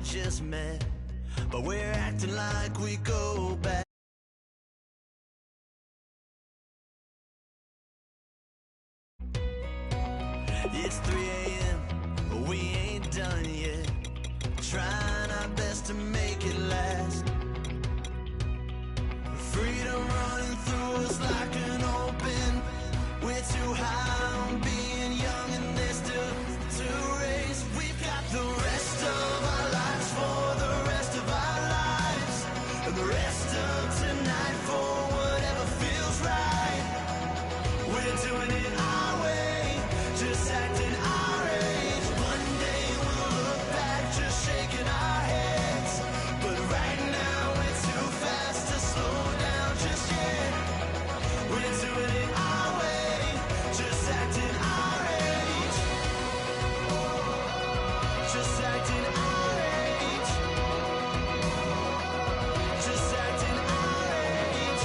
just met, but we're acting like we go back. It's 3 a.m., we ain't done yet, trying our best to make it last. Freedom running through us like an open, we're too high on being young and there's still to race. We've got the rest of our lives for the rest of our lives, and the rest of tonight for whatever feels right. We're doing it our way, just acting our age. One day we'll look back just shaking our heads, but right now we're too fast to slow down just yet. We're doing it our way, just acting our age, just acting our age, just acting our age.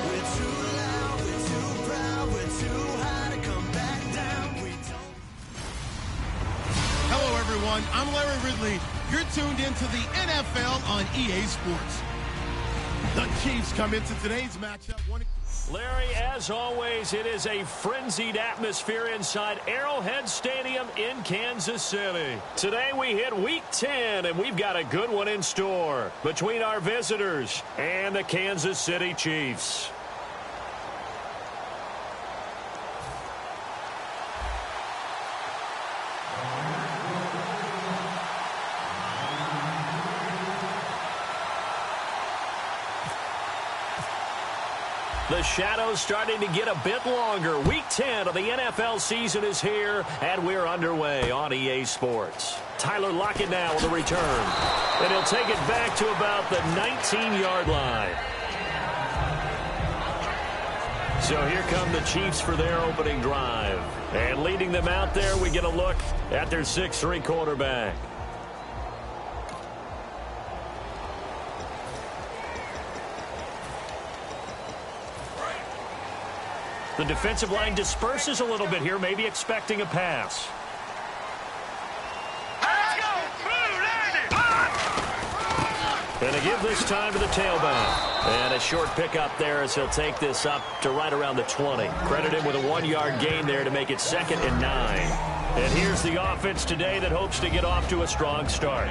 We're too loud, we're too proud, we're too high to come back down. We don't. Hello, everyone. I'm Larry Ridley. You're tuned into the NFL on EA Sports. The Chiefs come into today's matchup. Larry, as always, it is a frenzied atmosphere inside Arrowhead Stadium in Kansas City. Today we hit Week 10, and we've got a good one in store between our visitors and the Kansas City Chiefs. The shadow's starting to get a bit longer. Week 10 of the NFL season is here, and we're underway on EA Sports. Tyler Lockett now on the return, and he'll take it back to about the 19-yard line. So here come the Chiefs for their opening drive. And leading them out there, we get a look at their 6'3" quarterback. The defensive line disperses a little bit here, maybe expecting a pass. And they give this time to the tailback. And a short pickup there as he'll take this up to right around the 20. Credit him with a 1-yard gain there to make it 2nd and 9. And here's the offense today that hopes to get off to a strong start.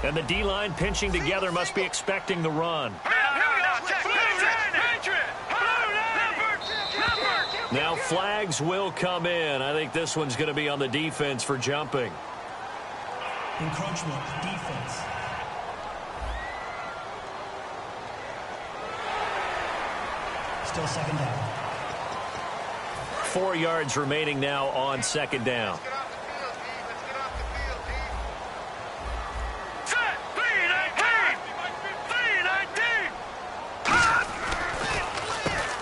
And the D-line pinching together must be expecting the run. Now flags will come in. I think this one's going to be on the defense for jumping. Encroachment, defense. Still 2nd down. 4 yards remaining now on 2nd down.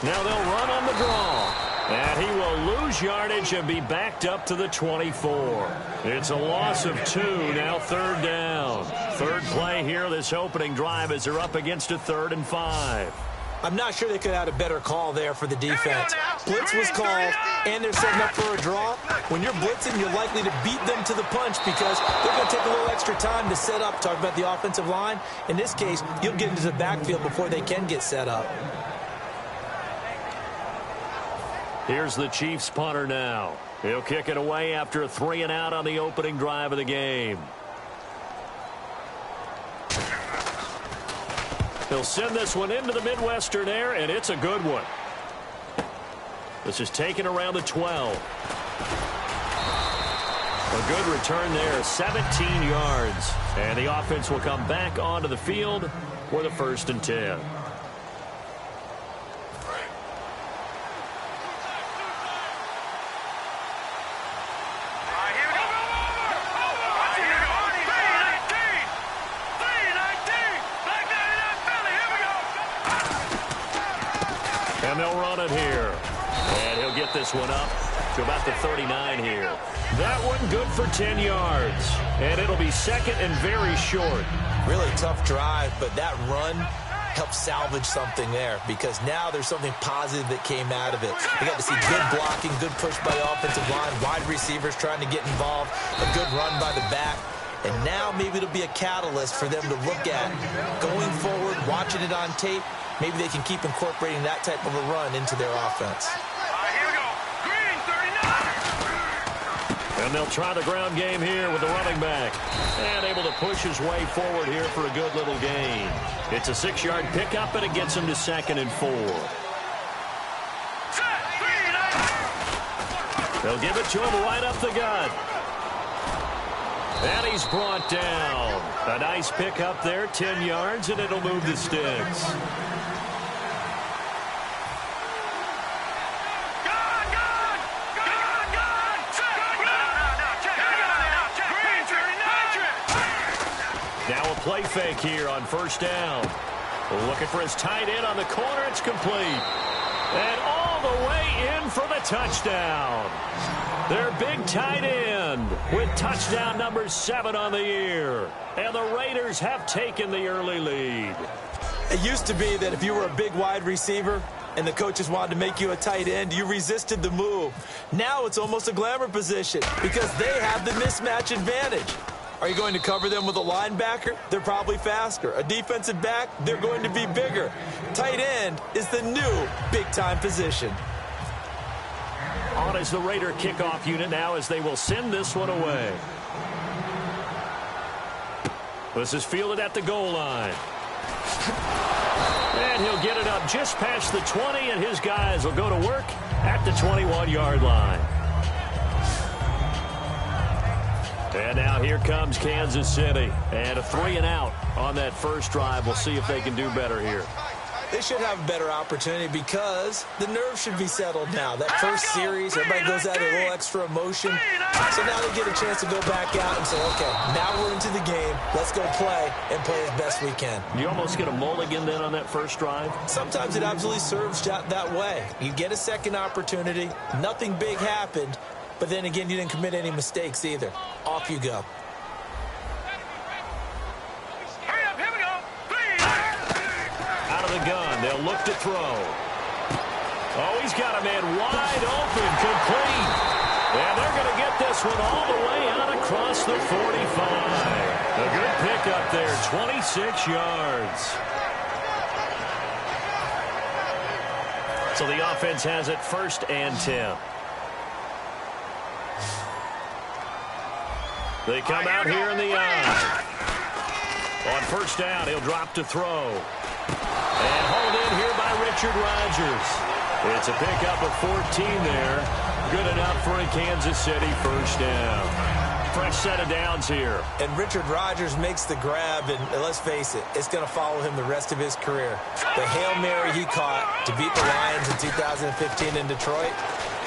Now they'll run on the draw. And he will lose yardage and be backed up to the 24. It's a loss of 2, now 3rd down. Third play here, this opening drive, as they're up against a 3rd and 5. I'm not sure they could have had a better call there for the defense. Blitz was called, and they're setting up for a draw. When you're blitzing, you're likely to beat them to the punch because they're going to take a little extra time to set up. Talk about the offensive line. In this case, you'll get into the backfield before they can get set up. Here's the Chiefs punter now. He'll kick it away after a 3-and-out on the opening drive of the game. He'll send this one into the Midwestern air, and it's a good one. This is taken around the 12. A good return there, 17 yards. And the offense will come back onto the field for the 1st and 10. And they'll run it here. And he'll get this one up to about the 39 here. That one good for 10 yards. And it'll be 2nd and very short. Really tough drive, but that run helped salvage something there because now there's something positive that came out of it. We got to see good blocking, good push by the offensive line, wide receivers trying to get involved, a good run by the back. And now maybe it'll be a catalyst for them to look at going forward, watching it on tape. Maybe they can keep incorporating that type of a run into their offense. And they'll try the ground game here with the running back. And able to push his way forward here for a good little gain. It's a 6-yard pickup, and it gets him to 2nd and 4. They'll give it to him right up the gut. And he's brought down. A nice pickup there, 10 yards, and it'll move the sticks. Now a play fake here on 1st down. Looking for his tight end on the corner. It's complete. And all the way in for the touchdown. Their big tight end with touchdown number 7 on the year. And the Raiders have taken the early lead. It used to be that if you were a big wide receiver and the coaches wanted to make you a tight end, you resisted the move. Now it's almost a glamour position because they have the mismatch advantage. Are you going to cover them with a linebacker? They're probably faster. A defensive back? They're going to be bigger. Tight end is the new big-time position. On is the Raider kickoff unit now as they will send this one away. This is fielded at the goal line. And he'll get it up just past the 20, and his guys will go to work at the 21-yard line. And now here comes Kansas City. And a 3-and-out on that first drive. We'll see if they can do better here. They should have a better opportunity because the nerves should be settled now. That first series, everybody goes out a little extra emotion. So now they get a chance to go back out and say, okay, now we're into the game. Let's go play and play as best we can. You almost get a mulligan then on that first drive? Sometimes it absolutely serves that way. You get a second opportunity. Nothing big happened. But then again, you didn't commit any mistakes either. Off you go. Hurry up, here we go. Out of the gun, they'll look to throw. Oh, he's got a man wide open, complete. And they're going to get this one all the way out across the 45. A good pickup there, 26 yards. So the offense has it 1st and 10. They come out here in the eye. On 1st down, he'll drop to throw. And hauled in here by Richard Rodgers. It's a pickup of 14 there. Good enough for a Kansas City 1st down. Fresh set of downs here. And Richard Rodgers makes the grab, and let's face it, it's going to follow him the rest of his career. The Hail Mary he caught to beat the Lions in 2015 in Detroit,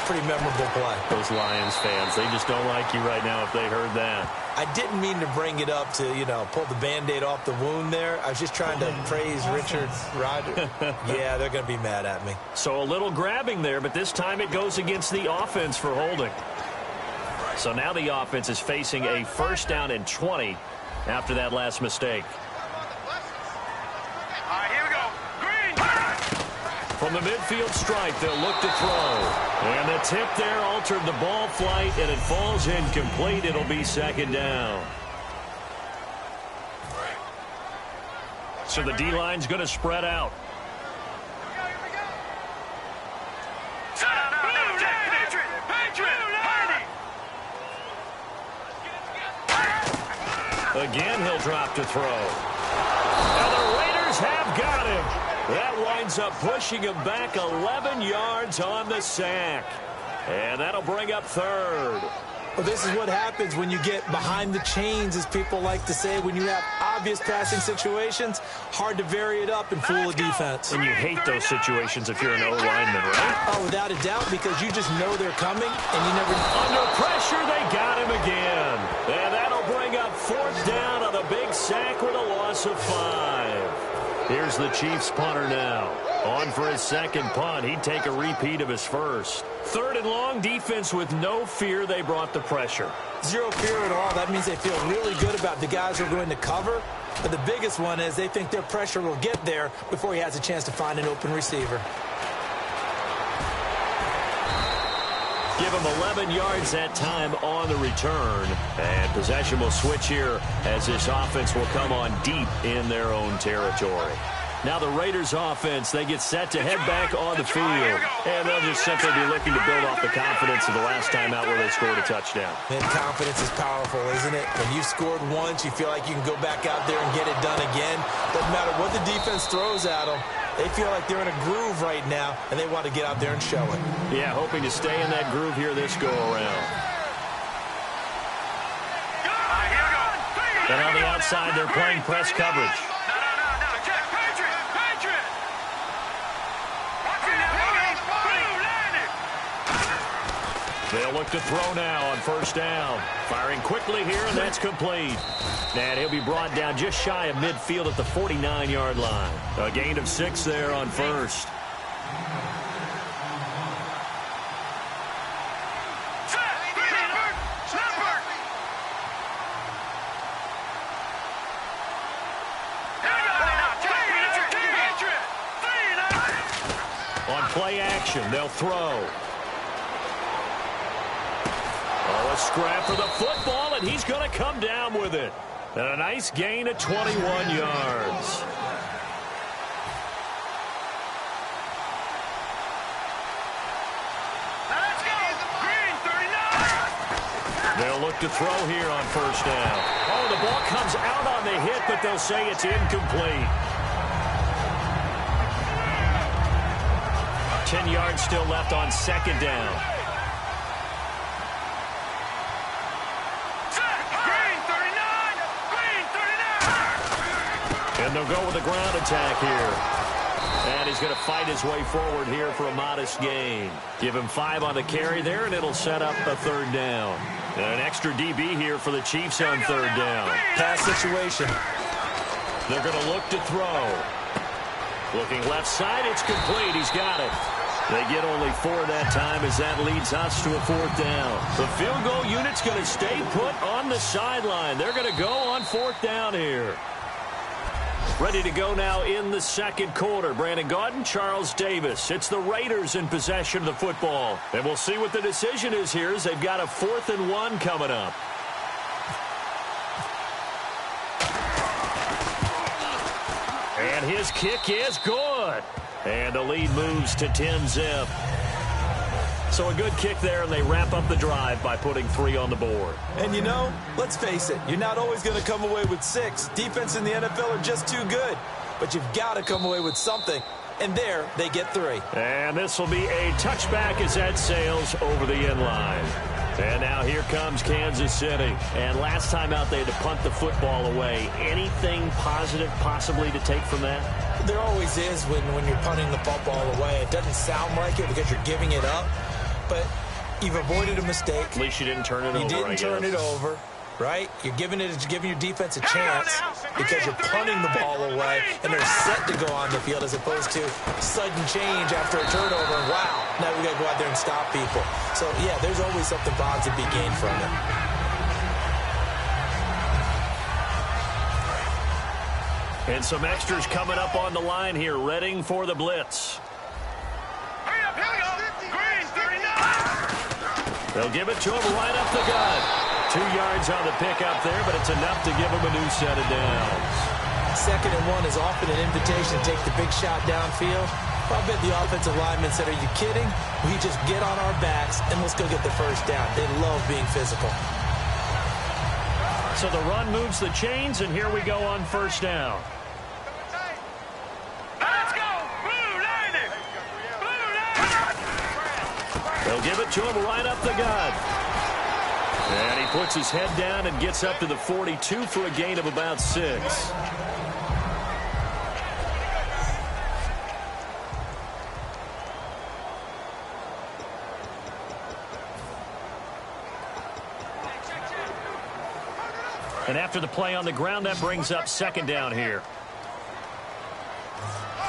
pretty memorable play. Those Lions fans, they just don't like you right now if they heard that. I didn't mean to bring it up to, pull the Band-Aid off the wound there. I was just trying to praise Richard Rodgers. Yeah, they're going to be mad at me. So a little grabbing there, but this time it goes against the offense for holding. So now the offense is facing a 1st down and 20 after that last mistake. Here we go. Green. From the midfield stripe, they'll look to throw. And the tip there altered the ball flight, and it falls incomplete. It'll be 2nd down. So the D-line's going to spread out. Again, he'll drop to throw. And the Raiders have got him. That winds up pushing him back 11 yards on the sack. And that'll bring up third. Well, this is what happens when you get behind the chains, as people like to say. When you have obvious passing situations, hard to vary it up and fool a defense. And you hate those situations if you're an O-lineman, right? Oh, without a doubt, because you just know they're coming, and you never... Under pressure, they got him again. And that'll bring up fourth down on a big sack with a loss of 5. Here's the Chiefs punter now. On for his second punt. He'd take a repeat of his first. Third and long, defense with no fear. They brought the pressure. Zero fear at all. That means they feel really good about the guys who are going to cover. But the biggest one is they think their pressure will get there before he has a chance to find an open receiver. Give him 11 yards that time on the return. And possession will switch here as this offense will come on deep in their own territory. Now the Raiders offense, they get set to head back on the field. And they'll just simply be looking to build off the confidence of the last time out where they scored a touchdown. And confidence is powerful, isn't it? When you've scored once, you feel like you can go back out there and get it done again. Doesn't matter what the defense throws at them. They feel like they're in a groove right now, and they want to get out there and show it. Yeah, hoping to stay in that groove here this go-around. And on the outside, they're playing press coverage. They'll look to throw now on first down. Firing quickly here, and that's complete. And he'll be brought down just shy of midfield at the 49-yard line. A gain of 6 there on first. On play action, they'll throw. A scrap for the football, and he's going to come down with it. And a nice gain of 21 yards. Let's go! Green 39! They'll look to throw here on first down. Oh, the ball comes out on the hit, but they'll say it's incomplete. 10 yards still left on second down. And they'll go with a ground attack here. And he's going to fight his way forward here for a modest gain. Give him 5 on the carry there, and it'll set up a third down. And an extra DB here for the Chiefs on third down. Pass situation. They're going to look to throw. Looking left side, it's complete. He's got it. They get only 4 that time as that leads us to a fourth down. The field goal unit's going to stay put on the sideline. They're going to go on fourth down here. Ready to go now in the second quarter. Brandon Gaudin, Charles Davis. It's the Raiders in possession of the football. And we'll see what the decision is here as they've got a 4th and 1 coming up. And his kick is good. And the lead moves to 10-zip. So a good kick there, and they wrap up the drive by putting 3 on the board. And you know, let's face it, you're not always going to come away with 6. Defense in the NFL are just too good. But you've got to come away with something. And there, they get 3. And this will be a touchback as that sails over the end line. And now here comes Kansas City. And last time out, they had to punt the football away. Anything positive possibly to take from that? There always is when you're punting the football away. It doesn't sound like it because you're giving it up. But you've avoided a mistake. At least you didn't turn it over, You didn't turn it over, right? You're giving your defense a chance because you're punting the ball away, and they're set to go on the field as opposed to sudden change after a turnover. And wow, now we got to go out there and stop people. So, yeah, there's always something positive to be gained from it. And some extras coming up on the line here, readying for the blitz. They'll give it to him right up the gut. 2 yards on the pickup there, but it's enough to give him a new set of downs. 2nd and 1 is often an invitation to take the big shot downfield. I bet the offensive linemen said, are you kidding? We just get on our backs and let's go get the first down. They love being physical. So the run moves the chains, and here we go on first down. Let's go! Blue Lightning! Blue Lightning! They'll give it to him right up the gut. And he puts his head down and gets up to the 42 for a gain of about 6. And after the play on the ground, that brings up second down here.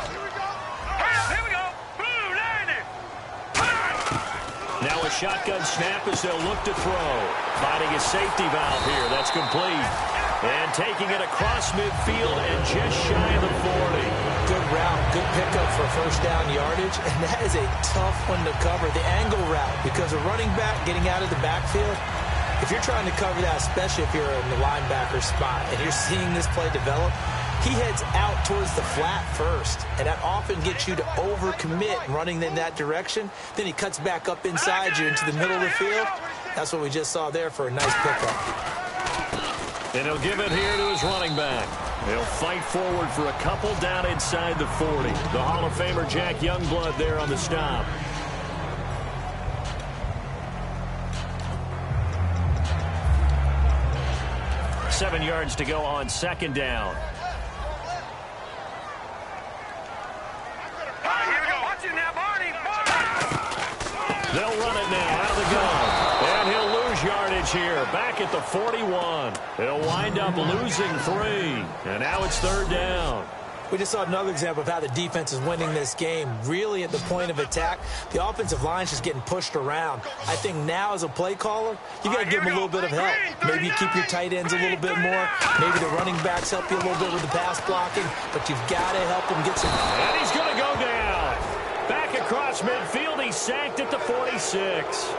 Here we go! Blue Lightning! Now a shotgun snap as they'll look to throw. Finding a safety valve here. That's complete. And taking it across midfield and just shy of the 40. Good route, good pickup for first down yardage, and that is a tough one to cover. The angle route, because a running back getting out of the backfield, if you're trying to cover that, especially if you're in the linebacker spot and you're seeing this play develop, he heads out towards the flat first, and that often gets you to overcommit running in that direction. Then he cuts back up inside you into the middle of the field. That's what we just saw there for a nice pickup. And he'll give it here to his running back. He'll fight forward for a couple down inside the 40. The Hall of Famer Jack Youngblood there on the stop. Seven yards to go on second down. Here we go. Watch it now, Barney. They'll run it now out of the gun. And he'll lose yardage here. Back at the 41. He'll wind up losing 3. And now it's third down. We just saw another example of how the defense is winning this game. Really at the point of attack, the offensive line's just getting pushed around. I think now as a play caller, you got to give them a little bit of help. Maybe you keep your tight ends a little bit more. Maybe the running backs help you a little bit with the pass blocking. But you've got to help them get some. And he's going to go down. Back across midfield, he's sacked at the 46.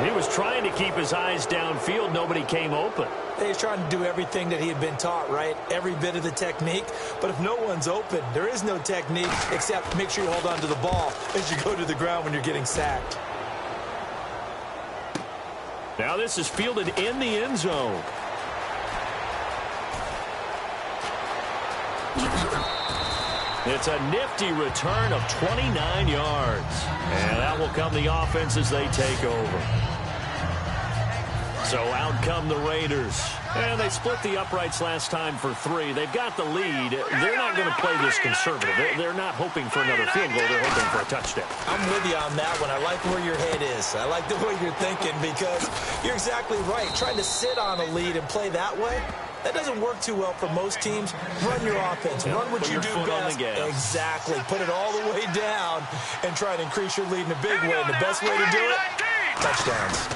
He was trying to keep his eyes downfield. Nobody came open. He's trying to do everything that he had been taught, right? Every bit of the technique. But if no one's open, there is no technique except make sure you hold on to the ball as you go to the ground when you're getting sacked. Now this is fielded in the end zone. It's a nifty return of 29 yards. And that will come the offense as they take over. So out come the Raiders. And they split the uprights last time for 3. They've got the lead. They're not going to play this conservative. They're not hoping for another field goal. They're hoping for a touchdown. I'm with you on that one. I like where your head is. I like the way you're thinking because you're exactly right. Trying to sit on a lead and play that way, that doesn't work too well for most teams. Run your offense. Run what you do best. Exactly. Put it all the way down and try to increase your lead in a big way. And the best way to do it, touchdowns.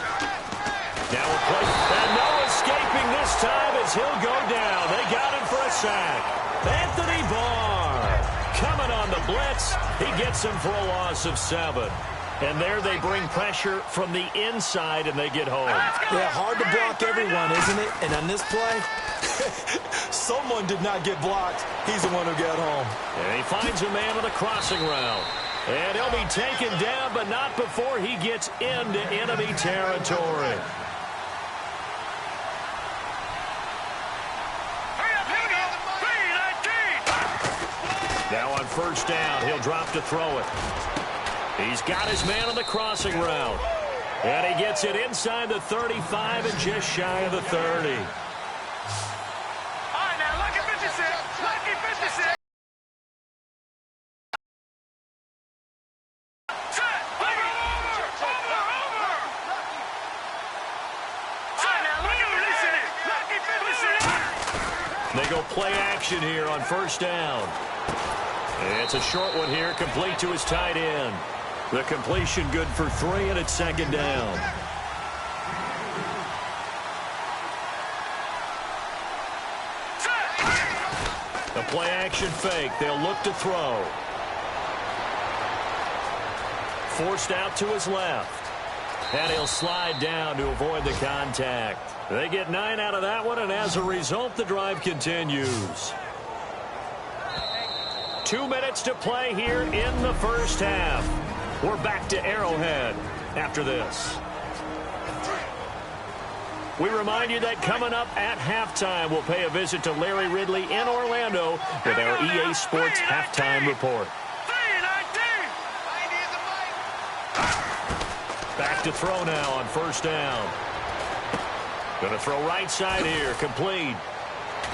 Now a play, and no escaping this time as he'll go down. They got him for a sack. Anthony Barr coming on the blitz. He gets him for a loss of 7. And there they bring pressure from the inside, and they get home. Yeah, hard to block everyone, isn't it? And on this play, someone did not get blocked. He's the one who got home. And he finds a man on the crossing route. And he'll be taken down, but not before he gets into enemy territory. Now on first down, he'll drop to throw it. He's got his man on the crossing route. And he gets it inside the 35 and just shy of the 30. All right, now look at 56. Lucky 56. Set. Over. All right, now look at 56. Lucky 56. They go play action here on first down. It's a short one here, complete to his tight end. The completion good for 3, and it's second down. The play action fake. They'll look to throw. Forced out to his left. And he'll slide down to avoid the contact. They get 9 out of that one, and as a result, the drive continues. 2 minutes to play here in the first half. We're back to Arrowhead after this. We remind you that coming up at halftime, we'll pay a visit to Larry Ridley in Orlando with our EA Sports Halftime Report. Back to throw now on first down. Going to throw right side here, complete.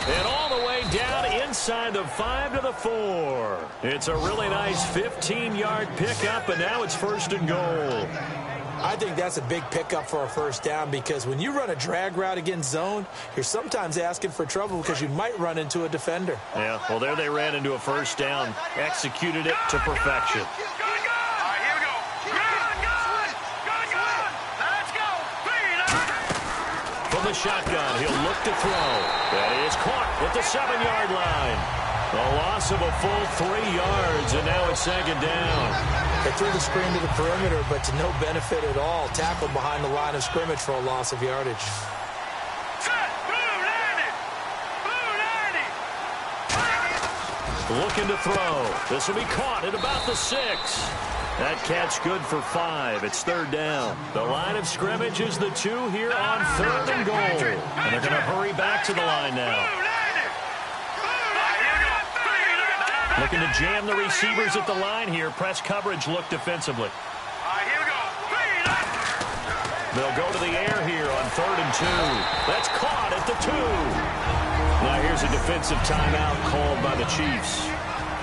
And all the way down inside the 5 to the 4. It's a really nice 15-yard pickup, and now it's first and goal. I think that's a big pickup for a first down because when you run a drag route against zone, you're sometimes asking for trouble because you might run into a defender. Yeah, well, there they ran into a first down, executed it to perfection. From the shotgun, he'll look to throw. That is caught at the 7-yard line. A loss of a full 3 yards, and now it's second down. They threw the screen to the perimeter, but to no benefit at all. Tackled behind the line of scrimmage for a loss of yardage. Looking to throw. This will be caught at about the 6. That catch good for 5. It's third down. The line of scrimmage is the 2 here on third and goal. And they're going to hurry back to the line now. Looking to jam the receivers at the line here. Press coverage look defensively. They'll go to the air here on third and 2. That's caught at the 2. Now here's a defensive timeout called by the Chiefs.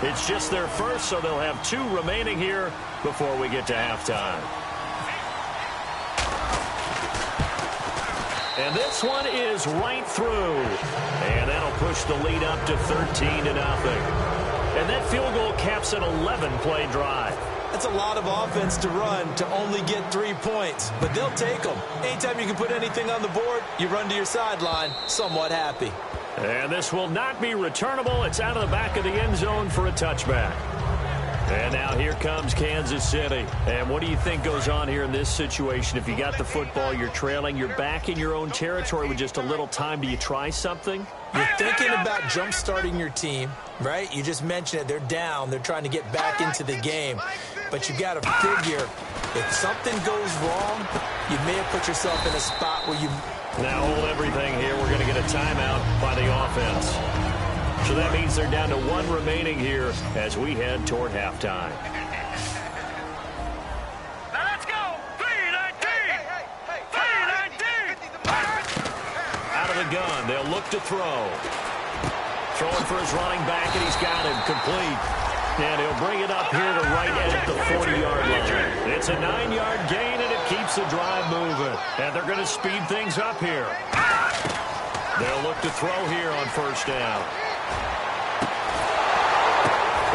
It's just their first, so they'll have 2 remaining here before we get to halftime. And this one is right through. And that'll push the lead up to 13-0. And that field goal caps an 11-play drive. That's a lot of offense to run to only get 3 points, but they'll take them. Anytime you can put anything on the board, you run to your sideline somewhat happy. And this will not be returnable. It's out of the back of the end zone for a touchback. And now here comes Kansas City. And what do you think goes on here in this situation? If you got the football, you're trailing, you're back in your own territory with just a little time. Do you try something? You're thinking about jump-starting your team, right? You just mentioned it. They're down. They're trying to get back into the game. But you got to figure, if something goes wrong, you may have put yourself in a spot where you... Now hold everything here. We're going to get a timeout by the offense. So that means they're down to 1 remaining here as we head toward halftime. Let's go! 3-19! 3-19! Out of the gun, they'll look to throw. Throwing for his running back, and he's got him complete. And he'll bring it up here to right at the 40-yard line. It's a 9-yard gain, and it keeps the drive moving. And they're going to speed things up here. They'll look to throw here on first down.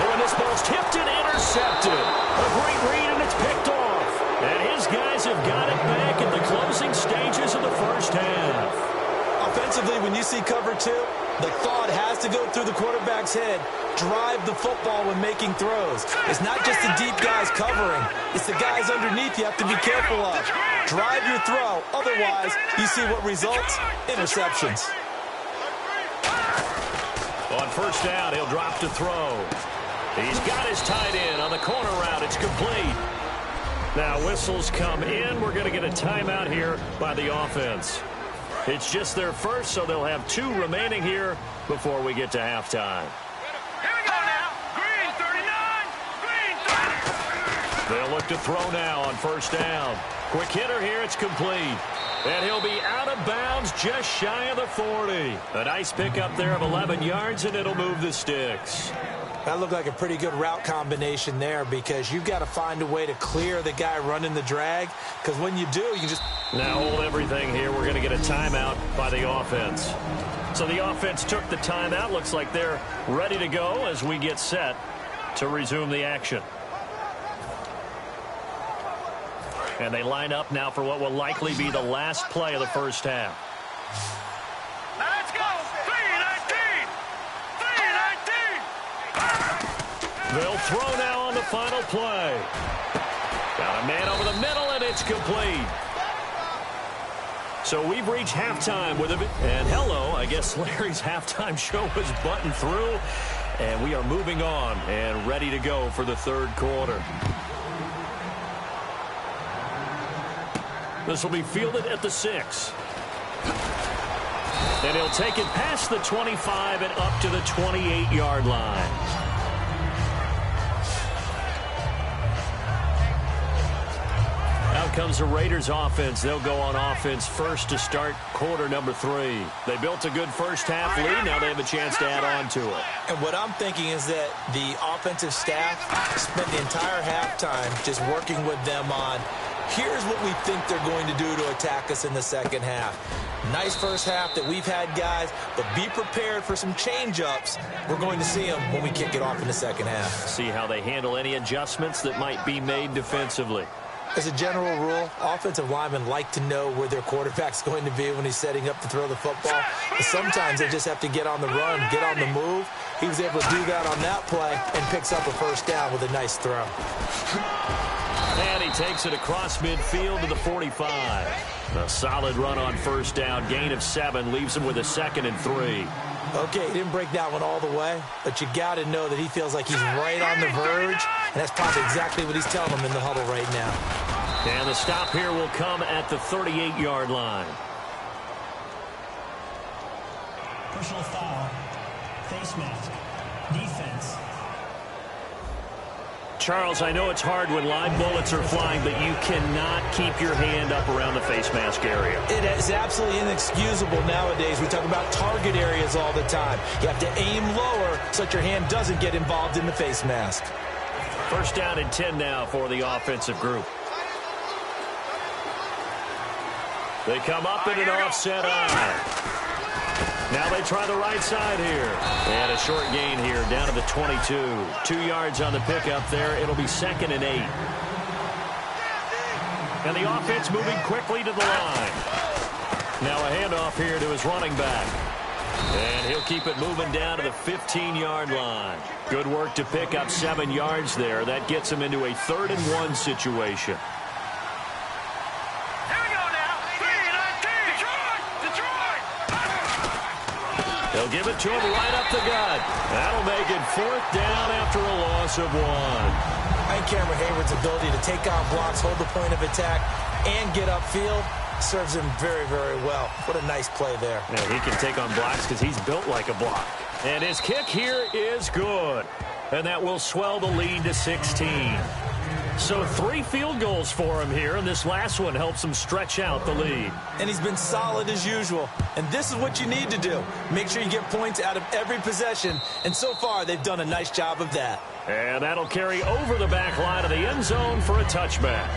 Oh, and this ball's tipped and intercepted. A great read, and it's picked off. And his guys have got it back in the closing stages of the first half. Offensively, when you see cover 2, the thought has to go through the quarterback's head. Drive the football when making throws. It's not just the deep guys covering. It's the guys underneath you have to be careful of. Drive your throw. Otherwise, you see what results? Interceptions. On first down, he'll drop to throw. He's got his tight end on the corner route. It's complete. Now whistles come in. We're going to get a timeout here by the offense. It's just their first, so they'll have 2 remaining here before we get to halftime. Here we go now. Green 39. Green 30. They'll look to throw now on first down. Quick hitter here. It's complete. And he'll be out of bounds just shy of the 40. A nice pickup there of 11 yards, and it'll move the sticks. That looked like a pretty good route combination there because you've got to find a way to clear the guy running the drag because when you do, you can just... Now hold everything here. We're going to get a timeout by the offense. So the offense took the timeout. Looks like they're ready to go as we get set to resume the action. And they line up now for what will likely be the last play of the first half. Let's go! 3-19! 3-19! They'll throw now on the final play. Got a man over the middle, and it's complete. So we've reached halftime with a bit. And hello, I guess Larry's halftime show was buttoned through. And we are moving on and ready to go for the third quarter. This will be fielded at the 6. And he'll take it past the 25 and up to the 28-yard line. Out comes the Raiders offense. They'll go on offense first to start quarter number 3. They built a good first half lead. Now they have a chance to add on to it. And what I'm thinking is that the offensive staff spent the entire halftime just working with them on, here's what we think they're going to do to attack us in the second half. Nice first half that we've had, guys, but be prepared for some change-ups. We're going to see them when we kick it off in the second half. See how they handle any adjustments that might be made defensively. As a general rule, offensive linemen like to know where their quarterback's going to be when he's setting up to throw the football. But sometimes they just have to get on the run, get on the move. He was able to do that on that play and picks up a first down with a nice throw. And he takes it across midfield to the 45. A solid run on first down. Gain of 7 leaves him with a 2nd and 3. Okay, he didn't break that one all the way, but you got to know that he feels like he's right on the verge, and that's probably exactly what he's telling him in the huddle right now. And the stop here will come at the 38-yard line. Personal foul. Face mask. Defense. Charles, I know it's hard when live bullets are flying, but you cannot keep your hand up around the face mask area. It is absolutely inexcusable nowadays. We talk about target areas all the time. You have to aim lower so that your hand doesn't get involved in the face mask. First down and 10 now for the offensive group. They come up in an offset eye. Now they try the right side here. And a short gain here down to the 22. 2 yards on the pickup there. It'll be 2nd and 8. And the offense moving quickly to the line. Now a handoff here to his running back. And he'll keep it moving down to the 15-yard line. Good work to pick up 7 yards there. That gets him into a 3rd and 1 situation. They'll give it to him right up the gut. That'll make it 4th down after a loss of 1. I think Cameron Hayward's ability to take on blocks, hold the point of attack, and get upfield serves him very, very well. What a nice play there. Yeah, he can take on blocks because he's built like a block. And his kick here is good. And that will swell the lead to 16. So 3 field goals for him here, and this last one helps him stretch out the lead. And he's been solid as usual. And this is what you need to do. Make sure you get points out of every possession. And so far, they've done a nice job of that. And that'll carry over the back line of the end zone for a touchback.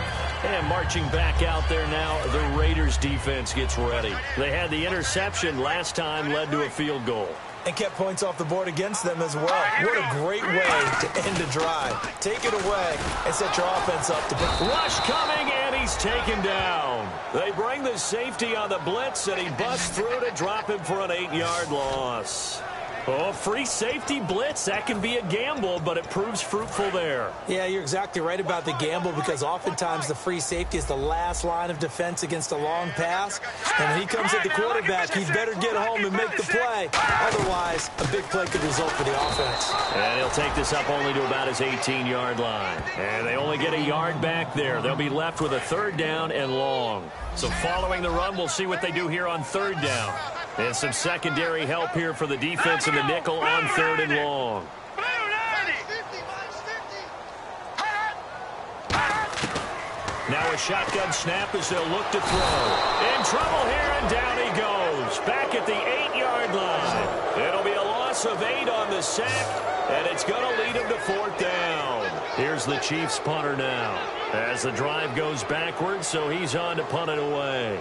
And marching back out there now, the Raiders defense gets ready. They had the interception last time, led to a field goal. And kept points off the board against them as well. What a great way to end a drive. Take it away and set your offense up to pick. Rush coming, and he's taken down. They bring the safety on the blitz, and he busts through to drop him for an 8-yard loss. Oh, free safety blitz, that can be a gamble, but it proves fruitful there. Yeah, you're exactly right about the gamble because oftentimes the free safety is the last line of defense against a long pass. And when he comes at the quarterback, he better get home and make the play. Otherwise, a big play could result for the offense. And he'll take this up only to about his 18-yard line. And they only get a yard back there. They'll be left with a 3rd down and long. So following the run, we'll see what they do here on 3rd down. And some secondary help here for the defense in the nickel on 3rd and long. Now a shotgun snap as they'll look to throw. In trouble here, and down he goes. Back at the 8-yard line. It'll be a loss of 8 on the sack, and it's going to lead him to 4th down. Here's the Chiefs punter now. As the drive goes backwards, so he's on to punt it away.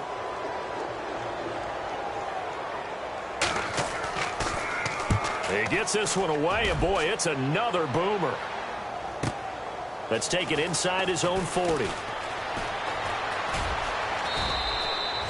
He gets this one away, and boy, it's another boomer. Let's take it inside his own 40.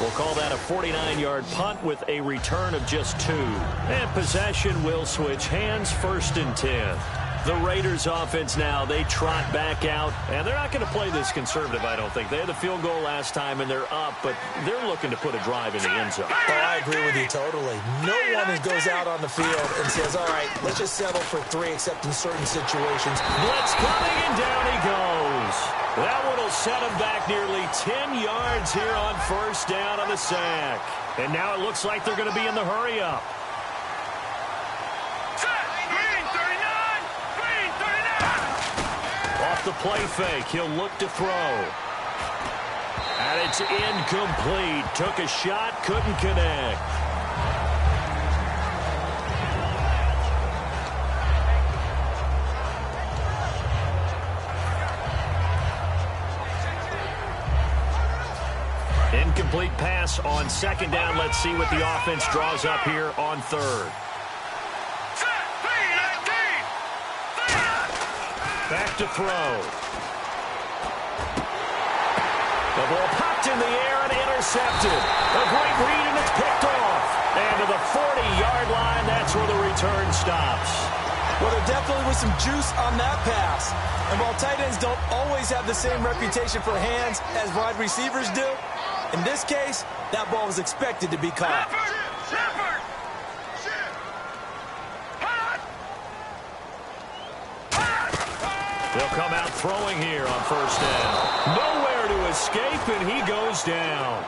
We'll call that a 49-yard punt with a return of just 2. And possession will switch hands, 1st and 10. The Raiders offense now, they trot back out, and they're not going to play this conservative, I don't think. They had the field goal last time, and they're up, but they're looking to put a drive in the end zone. Oh, I agree with you totally. No one goes out on the field and says, all right, let's just settle for 3, except in certain situations. Blitz coming, and down he goes. That one will set him back nearly 10 yards here on 1st down on the sack. And now it looks like they're going to be in the hurry-up. Green 39! Green 39! Off the play fake, he'll look to throw. And it's incomplete. Took a shot, couldn't connect. Incomplete pass on second down. Let's see what the offense draws up here on third. Back to throw. The ball popped in the air and intercepted. A great read, and it's picked off. And to the 40-yard line, that's where the return stops. Well, there definitely was some juice on that pass. And while tight ends don't always have the same reputation for hands as wide receivers do, in this case, that ball was expected to be caught. They'll come out throwing here on first down. Nowhere to escape, and he goes down.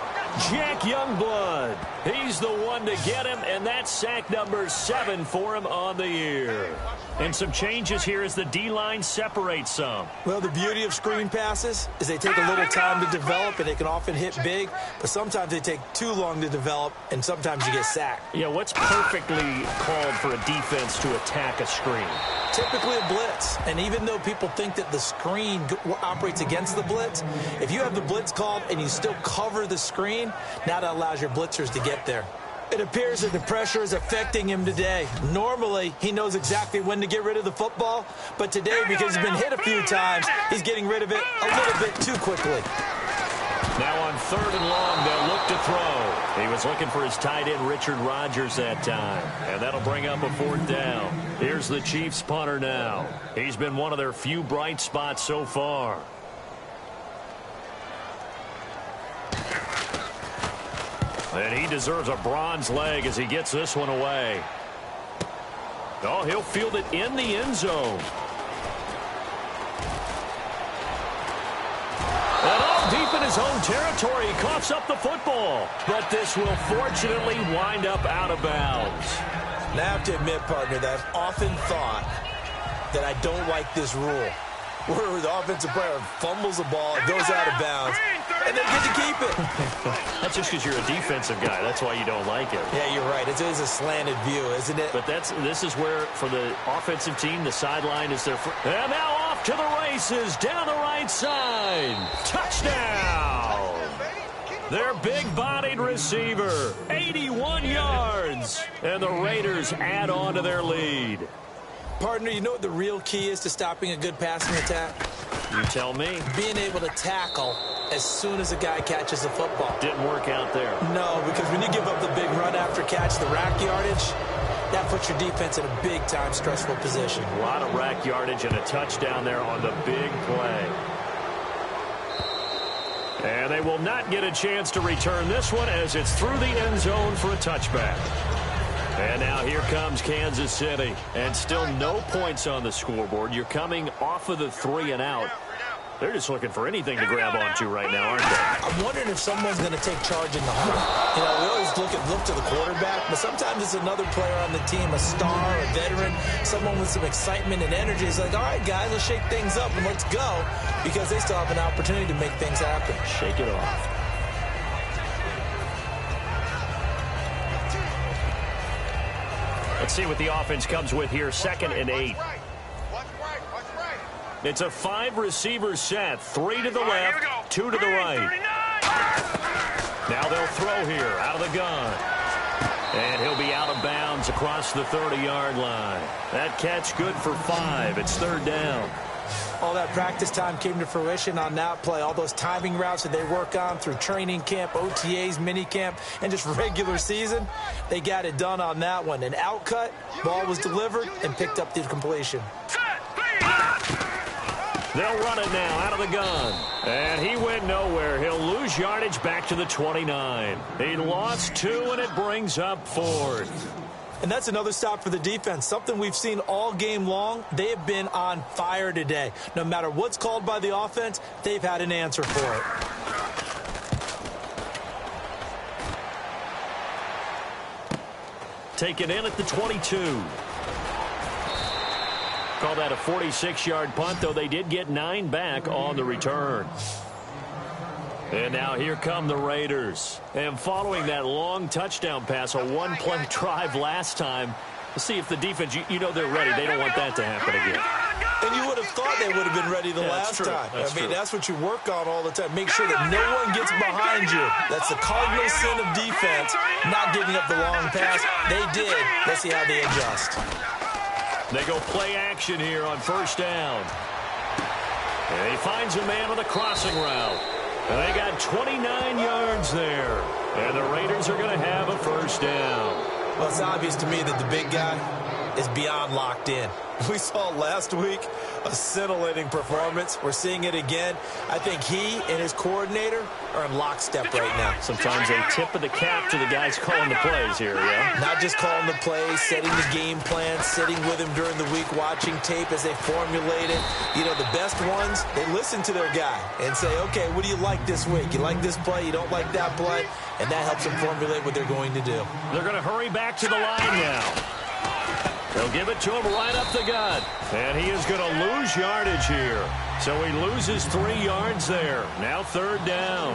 Jack Youngblood. He's the one to get him, and that's sack number 7 for him on the year. And some changes here as the D-line separates some. Well, the beauty of screen passes is they take a little time to develop, and they can often hit big, but sometimes they take too long to develop, and sometimes you get sacked. Yeah, what's perfectly called for a defense to attack a screen? Typically a blitz, and even though people think that the screen operates against the blitz, if you have the blitz called and you still cover the screen, now that allows your blitzers to get there. It appears that the pressure is affecting him today. Normally, he knows exactly when to get rid of the football, but today, because he's been hit a few times, he's getting rid of it a little bit too quickly. Now on third and long, they'll look to throw. He was looking for his tight end, Richard Rodgers, that time. And that'll bring up a fourth down. Here's the Chiefs punter now. He's been one of their few bright spots so far. And he deserves a bronze leg as he gets this one away. Oh, he'll field it in the end zone. And all deep in his own territory, he coughs up the football. But this will fortunately wind up out of bounds. Now, I have to admit, partner, that I've often thought that I don't like this rule, where the offensive player fumbles the ball, it goes out of bounds, and they get to keep it. That's just because you're a defensive guy. That's why you don't like it. Yeah, you're right. It is a slanted view, isn't it? But this is where, for the offensive team, the sideline is their... And now off to the races, down the right side. Touchdown! Their big-bodied receiver, 81 yards. And the Raiders add on to their lead. Partner, you know what the real key is to stopping a good passing attack? You tell me. Being able to tackle as soon as a guy catches the football. Didn't work out there. No, because when you give up the big run after catch, the rack yardage, that puts your defense in a big-time stressful position. A lot of rack yardage and a touchdown there on the big play. And they will not get a chance to return this one as it's through the end zone for a touchback. And now here comes Kansas City. And still no points on the scoreboard. You're coming off of the 3 and out. They're just looking for anything to grab onto right now, aren't they? I'm wondering if someone's going to take charge in the huddle. You know, we always look to the quarterback, but sometimes it's another player on the team, a star, a veteran, someone with some excitement and energy. It's like, all right, guys, let's shake things up and let's go, because they still have an opportunity to make things happen. Shake it off. Let's see what the offense comes with here. 2nd and 8. It's a 5-receiver set. 3 to the left, 2 to the right. Now they'll throw here out of the gun. And he'll be out of bounds across the 30-yard line. That catch good for 5. It's 3rd down. All that practice time came to fruition on that play. All those timing routes that they work on through training camp, OTAs, minicamp, and just regular season, they got it done on that one. An outcut, ball was delivered, and picked up the completion. They'll run it now out of the gun. And he went nowhere. He'll lose yardage back to the 29. He lost 2, and it brings up 4th. And that's another stop for the defense, something we've seen all game long. They have been on fire today. No matter what's called by the offense, they've had an answer for it. taken in at the 22. Call that a 46-yard punt, though they did get 9 back on the return. And now here come the Raiders. And following that long touchdown pass, a one-play drive last time, we'll see if the defense, you know they're ready. They don't want that to happen again. And you would have thought they would have been ready the last time. That's what you work on all the time. Make sure that no one gets behind you. That's the cardinal sin of defense, not giving up the long pass. They did. Let's see how they adjust. They go play action here on first down. And he finds a man on the crossing route. And they got 29 yards there. And the Raiders are going to have a first down. Well, it's obvious to me that the big guy is beyond locked in. We saw last week a scintillating performance. We're seeing it again. I think he and his coordinator are in lockstep right now. Sometimes a tip of the cap to the guys calling the plays here, yeah? Not just calling the plays, setting the game plan, sitting with him during the week, watching tape as they formulate it. You know, the best ones, they listen to their guy and say, okay, what do you like this week? You like this play? You don't like that play? And that helps them formulate what they're going to do. They're going to hurry back to the line now. They'll give it to him right up the gut. And he is going to lose yardage here. So he loses 3 yards there. Now third down.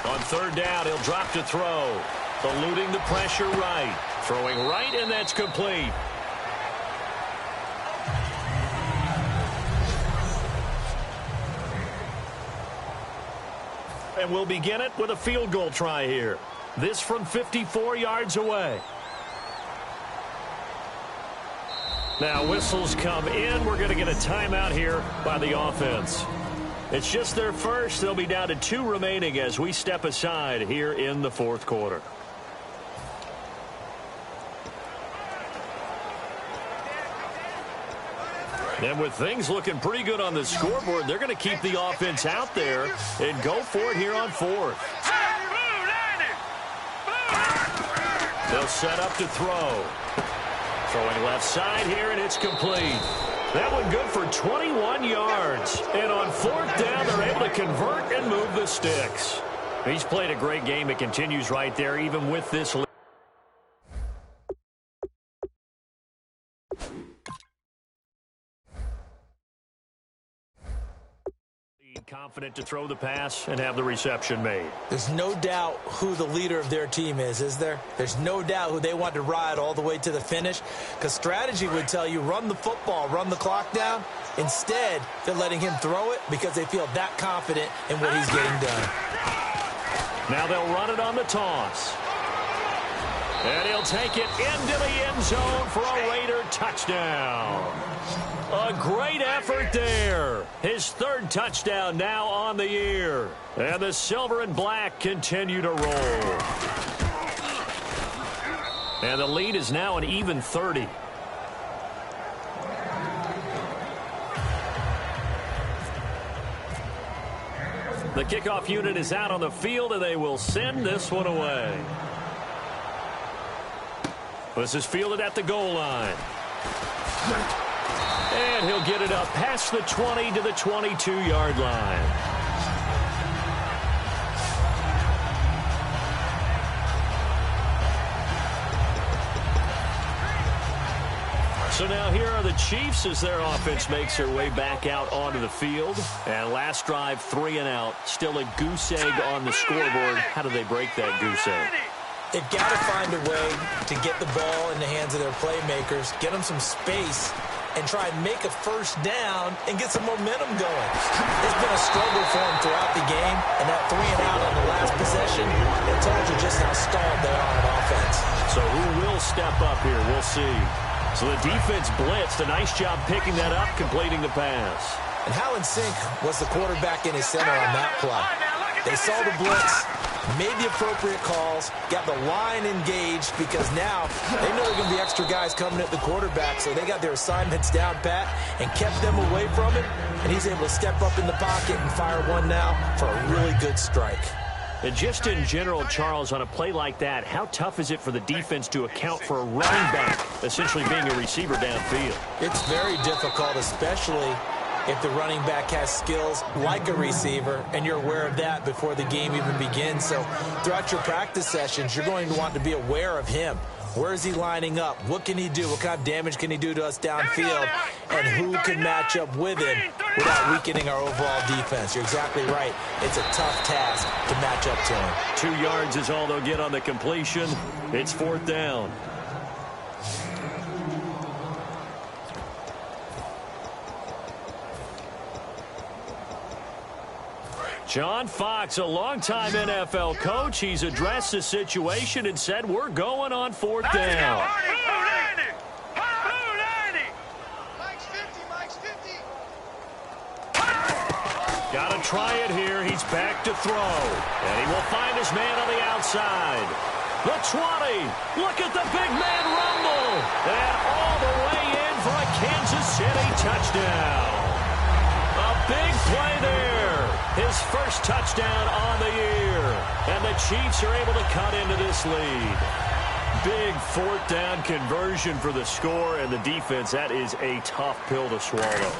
On third down, he'll drop to throw. Eluding the pressure right. Throwing right, and that's complete. And we'll begin it with a field goal try here. This from 54 yards away. Now whistles come in. We're going to get a timeout here by the offense. It's just their first. They'll be down to 2 remaining as we step aside here in the fourth quarter. And with things looking pretty good on the scoreboard, they're going to keep the offense out there and go for it here on fourth. They'll set up to throw. Throwing left side here, and it's complete. That one good for 21 yards. And on fourth down, they're able to convert and move the sticks. He's played a great game. It continues right there, even with this lead. Confident to throw the pass and have the reception made. There's no doubt who the leader of their team is there? There's no doubt who they want to ride all the way to the finish, because strategy would tell you run the football, run the clock down. Instead, they're letting him throw it because they feel that confident in what he's getting done. Now they'll run it on the toss. And he'll take it into the end zone for a Raider touchdown. A great effort there. His third touchdown now on the year. And the silver and black continue to roll. And the lead is now an even 30. The kickoff unit is out on the field, and they will send this one away. This is fielded at the goal line. And he'll get it up past the 20 to the 22-yard line. So now here are the Chiefs as their offense makes their way back out onto the field. And last drive, 3 and out. Still a goose egg on the scoreboard. How do they break that goose egg? They've got to find a way to get the ball in the hands of their playmakers, get them some space, and try and make a first down and get some momentum going. It's been a struggle for them throughout the game, and that 3 and out on the last possession, it told you just how stalled they are on offense. So who will step up here? We'll see. So the defense blitzed. A nice job picking that up, completing the pass. And how in sync was the quarterback in his center on that play? They saw the blitz, made the appropriate calls, got the line engaged, because now they know there are going to be extra guys coming at the quarterback, so they got their assignments down pat and kept them away from him, and he's able to step up in the pocket and fire one now for a really good strike. And just in general, Charles, on a play like that, how tough is it for the defense to account for a running back essentially being a receiver downfield? It's very difficult, especially if the running back has skills like a receiver, and you're aware of that before the game even begins. So throughout your practice sessions, you're going to want to be aware of him. Where is he lining up? What can he do? What kind of damage can he do to us downfield? And who can match up with him without weakening our overall defense? You're exactly right. It's a tough task to match up to him. 2 yards is all they'll get on the completion. It's 4th down. John Fox, a longtime NFL coach, he's addressed the situation and said, we're going on 4th down. Got to try it here. He's back to throw. And he will find his man on the outside. The 20. Look at the big man rumble. And all the way in for a Kansas City touchdown. A big play there. His first touchdown on the year. And the Chiefs are able to cut into this lead. Big 4th down conversion for the score, and the defense, that is a tough pill to swallow.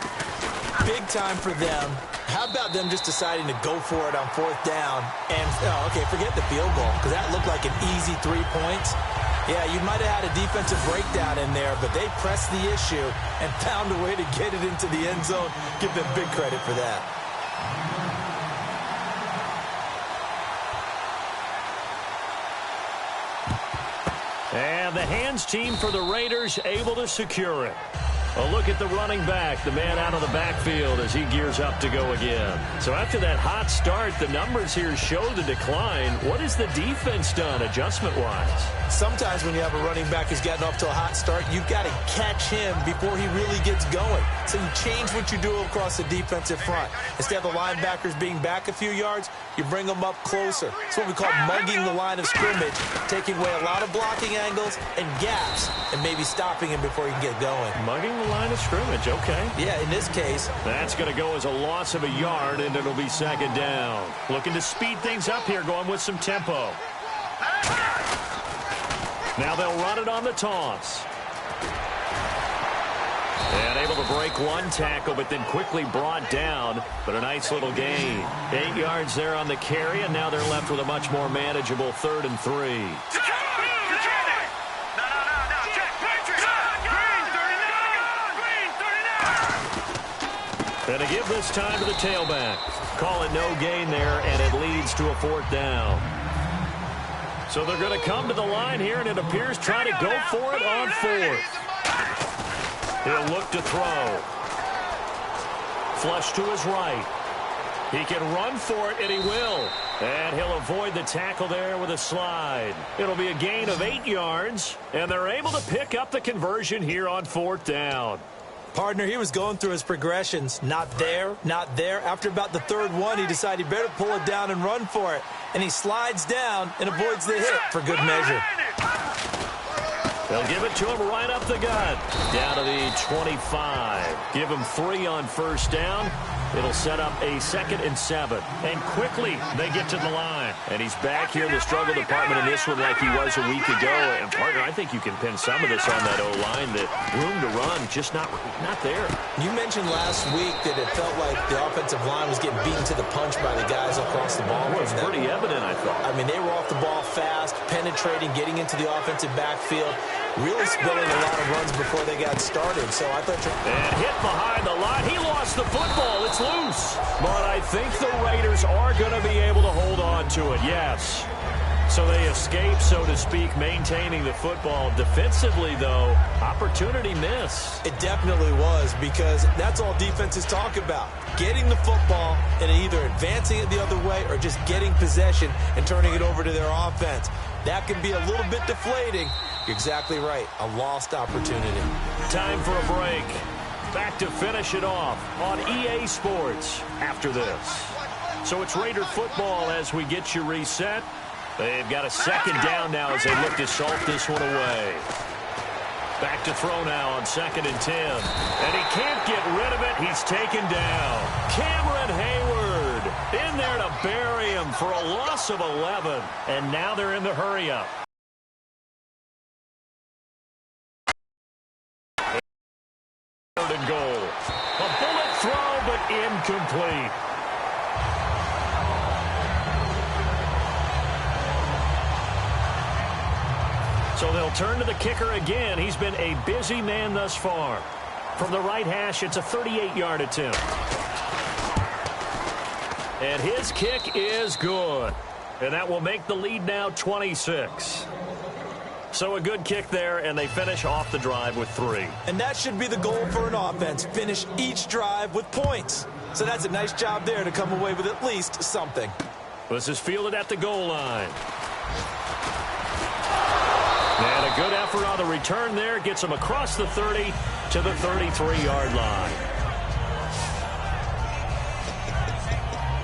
Big time for them. How about them just deciding to go for it on 4th down? And, okay, forget the field goal, because that looked like an easy 3 points. Yeah, you might have had a defensive breakdown in there, but they pressed the issue and found a way to get it into the end zone. Give them big credit for that. And the hands team for the Raiders able to secure it. A look at the running back, the man out of the backfield as he gears up to go again. So after that hot start, the numbers here show the decline. What has the defense done adjustment-wise? Sometimes when you have a running back who's gotten off to a hot start, you've got to catch him before he really gets going. So you change what you do across the defensive front. Instead of the linebackers being back a few yards, you bring them up closer. It's what we call mugging the line of scrimmage, taking away a lot of blocking angles and gaps, and maybe stopping him before he can get going. Mugging the line of scrimmage, okay. Yeah, in this case. That's going to go as a loss of a yard, and it'll be 2nd down. Looking to speed things up here, going with some tempo. Now they'll run it on the toss. And able to break one tackle, but then quickly brought down. But a nice little gain. 8 yards there on the carry, and now they're left with a much more manageable 3rd and 3. And to give this time to the tailback. Call it no gain there, and it leads to a 4th down. So they're going to come to the line here, and it appears trying to go for it on 4th. He'll look to throw. Flush to his right. He can run for it, and he will. And he'll avoid the tackle there with a slide. It'll be a gain of 8 yards, and they're able to pick up the conversion here on 4th down. Partner, he was going through his progressions. Not there, not there. After about the 3rd one, he decided he better pull it down and run for it. And he slides down and avoids the hit for good measure. They'll give it to him right up the gut. Down to the 25. Give him 3 on 1st down. It'll set up a 2nd and 7. And quickly, they get to the line. And he's back here in the struggle department in this one like he was a week ago. And, partner, I think you can pin some of this on that O-line. That room to run, just not there. You mentioned last week that it felt like the offensive line was getting beaten to the punch by the guys across the ball. It was pretty evident, I thought. I mean, they were off the ball fast, penetrating, getting into the offensive backfield, really spilling a lot of runs before they got started. So I thought... And hit behind the line. He lost the football. It's loose. But I think the Raiders are going to be able to hold on to it, yes. So they escape, so to speak, maintaining the football. Defensively, though, opportunity miss. It definitely was, because that's all defenses talk about. Getting the football and either advancing it the other way or just getting possession and turning it over to their offense. That can be a little bit deflating. You're exactly right. A lost opportunity. Time for a break. Back to finish it off on EA Sports after this. So it's Raider football as we get you reset. They've got a 2nd down now as they look to salt this one away. Back to throw now on 2nd and 10. And he can't get rid of it. He's taken down. Cameron Hayward in there to bury him for a loss of 11. And now they're in the hurry-up. And goal. A bullet throw incomplete. So they'll turn to the kicker again. He's been a busy man thus far. From the right hash, it's a 38-yard attempt. And his kick is good. And that will make the lead now 26. So a good kick there, and they finish off the drive with 3. And that should be the goal for an offense. Finish each drive with points. So that's a nice job there to come away with at least something. This is fielded at the goal line. And a good effort on the return there. Gets him across the 30 to the 33-yard line.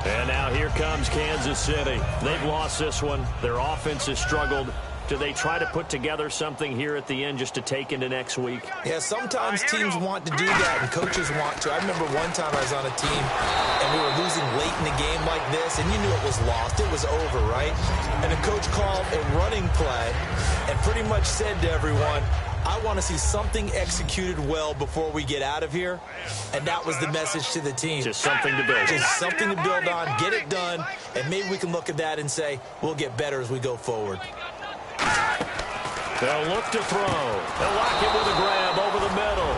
And now here comes Kansas City. They've lost this one. Their offense has struggled. Do they try to put together something here at the end just to take into next week? Yeah, sometimes teams want to do that and coaches want to. I remember one time I was on a team and we were losing late in a game like this, and you knew it was lost. It was over, right? And the coach called a running play and pretty much said to everyone, I want to see something executed well before we get out of here. And that was the message to the team. Just something to build. Just something to build on, get it done, and maybe we can look at that and say, we'll get better as we go forward. They'll look to throw. They'll lock it with a grab over the middle.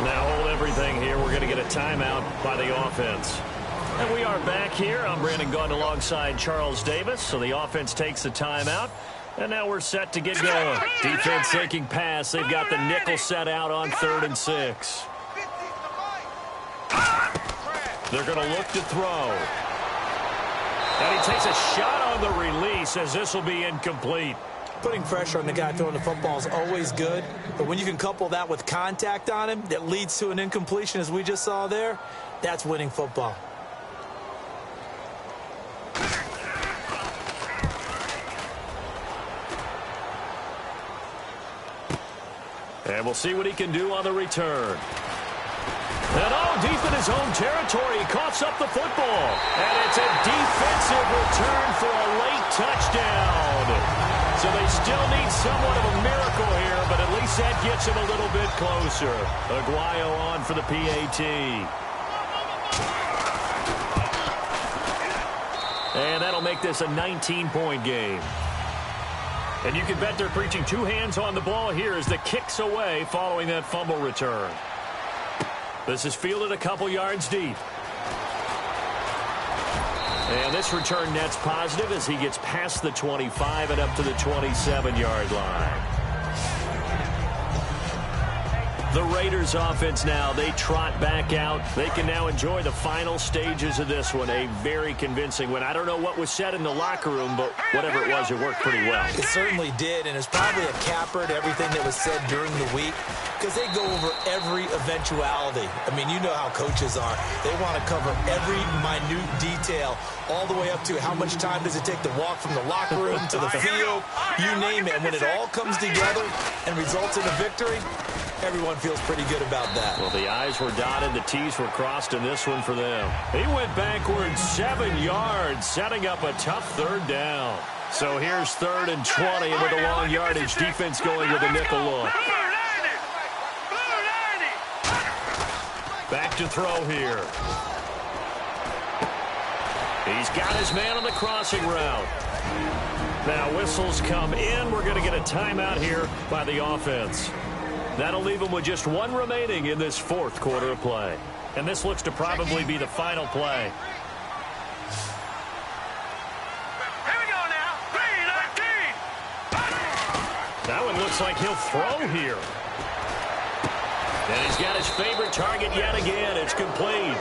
Now hold everything here. We're going to get a timeout by the offense. And we are back here. I'm Brandon Gunn alongside Charles Davis. So the offense takes the timeout. And now we're set to get going. Defense taking pass. They've got the nickel set out on 3rd and 6. They're going to look to throw. And he takes a shot on the release as this will be incomplete. Putting pressure on the guy throwing the football is always good, but when you can couple that with contact on him that leads to an incompletion, as we just saw there, that's winning football. And we'll see what he can do on the return. And deep in his own territory, he coughs up the football. And it's a defensive return for a late touchdown. So they still need somewhat of a miracle here, but at least that gets him a little bit closer. Aguayo on for the PAT. And that'll make this a 19-point game. And you can bet they're preaching 2 hands on the ball here as the kick's away following that fumble return. This is fielded a couple yards deep. And this return net's positive as he gets past the 25 and up to the 27-yard line. The Raiders offense now, they trot back out. They can now enjoy the final stages of this one. A very convincing win. I don't know what was said in the locker room, but whatever it was, it worked pretty well. It certainly did, and it's probably a capper to everything that was said during the week because they go over every eventuality. I mean, you know how coaches are. They want to cover every minute detail all the way up to how much time does it take to walk from the locker room to the field, you name it. And when it all comes together and results in a victory, everyone feels pretty good about that. Well, the I's were dotted, the T's were crossed in this one for them. He went backwards 7 yards, setting up a tough 3rd down. So here's 3rd and 20, and with a long yardage, defense going with a nickel look. Back to throw here. He's got his man on the crossing route. Now whistles come in. We're going to get a timeout here by the offense. That'll leave them with just 1 remaining in this 4th quarter of play. And this looks to probably be the final play. Here we go now. 3-19. That one looks like he'll throw here. And he's got his favorite target yet again. It's complete.